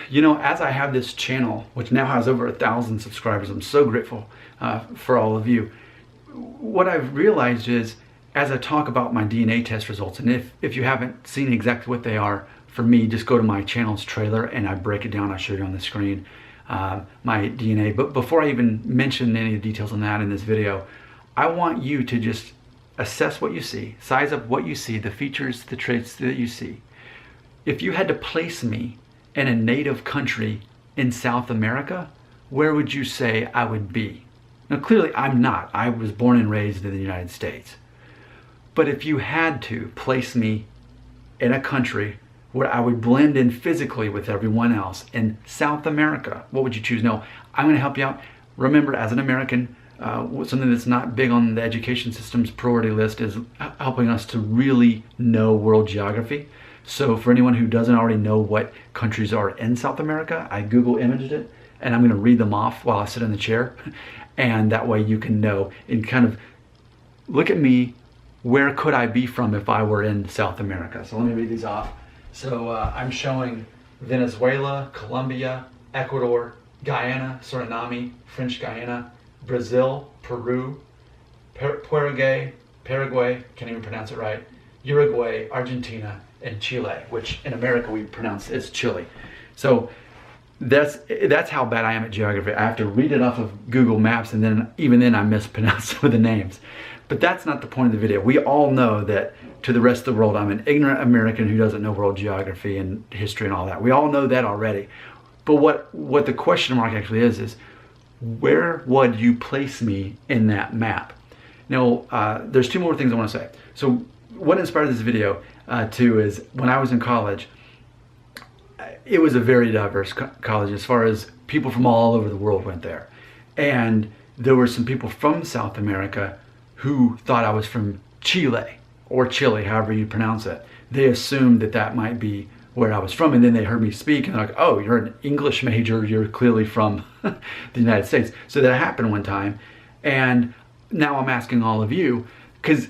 You know, as I have this channel, which now has over 1,000 subscribers, I'm so grateful for all of you. What I've realized is, as I talk about my DNA test results, and if you haven't seen exactly what they are, for me, just go to my channel's trailer and I break it down. I'll show you on the screen, my DNA. But before I even mention any of the details on that in this video, I want you to just assess what you see, size up what you see, the features, the traits that you see. If you had to place me in a native country in South America, where would you say I would be? Now, clearly I'm not. I was born and raised in the United States. But if you had to place me in a country where I would blend in physically with everyone else in South America, what would you choose? No, I'm going to help you out. Remember, as an American, something that's not big on the education system's priority list is helping us to really know world geography. So for anyone who doesn't already know what countries are in South America, I Google imaged it, and I'm going to read them off while I sit in the chair. And that way you can know and kind of look at me, where could I be from if I were in South America? So let me read these off. So I'm showing Venezuela, Colombia, Ecuador, Guyana, Suriname, French Guyana, Brazil, Peru, Paraguay, can't even pronounce it right, Uruguay, Argentina, and Chile, which in America we pronounce as Chile. So that's how bad I am at geography. I have to read it off of Google Maps, and then even then I mispronounce some of the names. But that's not the point of the video. We all know that to the rest of the world, I'm an ignorant American who doesn't know world geography and history and all that. We all know that already. But what the question mark actually is where would you place me in that map? Now, there's two more things I want to say. So what inspired this video too is when I was in college, it was a very diverse college as far as people from all over the world went there. And there were some people from South America who thought I was from Chile, or Chile, however you pronounce it. They assumed that that might be where I was from, and then they heard me speak and they're like, oh, you're an English major, you're clearly from the United States. So that happened one time, and now I'm asking all of you, because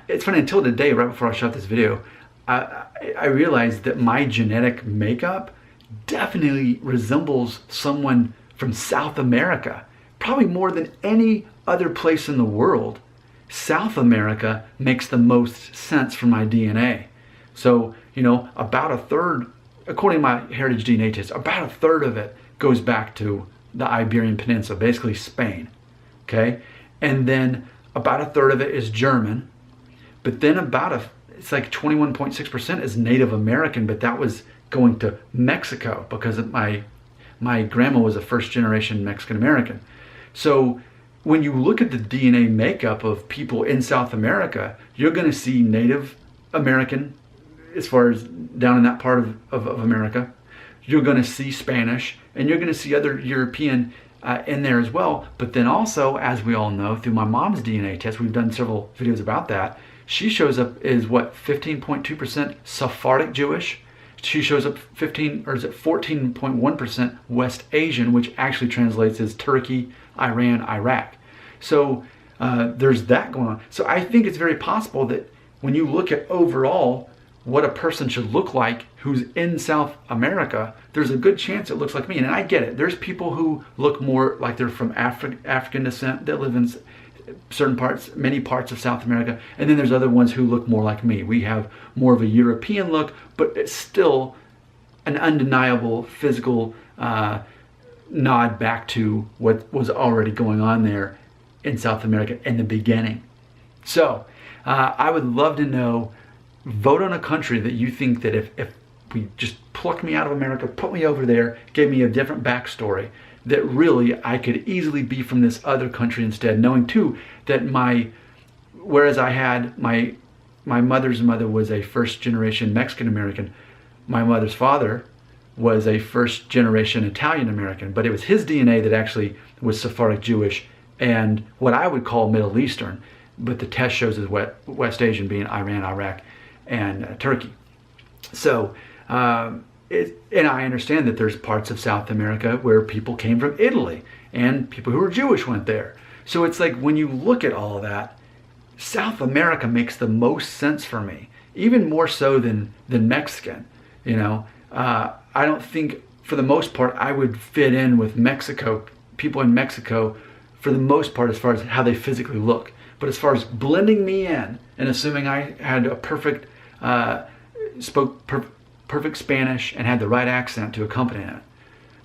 it's funny, until today, right before I shot this video, I realized that my genetic makeup definitely resembles someone from South America, probably more than any other place in the world. South America makes the most sense for my DNA. So, you know, about a third, according to my heritage DNA test, about a third of it goes back to the Iberian Peninsula, basically Spain, okay? And then about a third of it is German, but then it's like 21.6% is Native American, but that was going to Mexico because my grandma was a first generation Mexican American. So when you look at the DNA makeup of people in South America, you're going to see Native American as far as down in that part of America. You're going to see Spanish, and you're going to see other European in there as well. But then also, as we all know, through my mom's DNA test, we've done several videos about that, she shows up as what, 15.2% Sephardic Jewish. She shows up 14.1% West Asian, which actually translates as Turkey, Iran, Iraq. So there's that going on. So I think it's very possible that when you look at overall what a person should look like who's in South America, there's a good chance it looks like me. And I get it. There's people who look more like they're from African descent that live in certain parts, many parts of South America. And then there's other ones who look more like me. We have more of a European look, but it's still an undeniable physical nod back to what was already going on there in South America in the beginning. So I would love to know, vote on a country that you think that if we just plucked me out of America, put me over there, gave me a different backstory, that really I could easily be from this other country instead, knowing too that whereas I had my mother's mother was a first generation Mexican American, my mother's father was a first generation Italian American, but it was his DNA that actually was Sephardic Jewish and what I would call Middle Eastern, but the test shows as West Asian, being Iran, Iraq, and Turkey. So, and I understand that there's parts of South America where people came from Italy and people who were Jewish went there. So it's like when you look at all of that, South America makes the most sense for me, even more so than Mexican. You know, I don't think, for the most part, I would fit in with Mexico, people in Mexico, for the most part, as far as how they physically look. But as far as blending me in and assuming I had a perfect, spoke perfect Spanish and had the right accent to accompany it,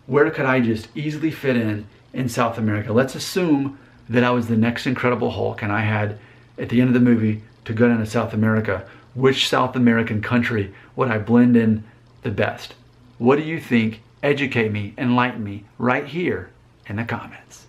where could I just easily fit in South America? Let's assume that I was the next Incredible Hulk and I had, at the end of the movie, to go down to South America. Which South American country would I blend in the best? What do you think? Educate me, enlighten me right here in the comments.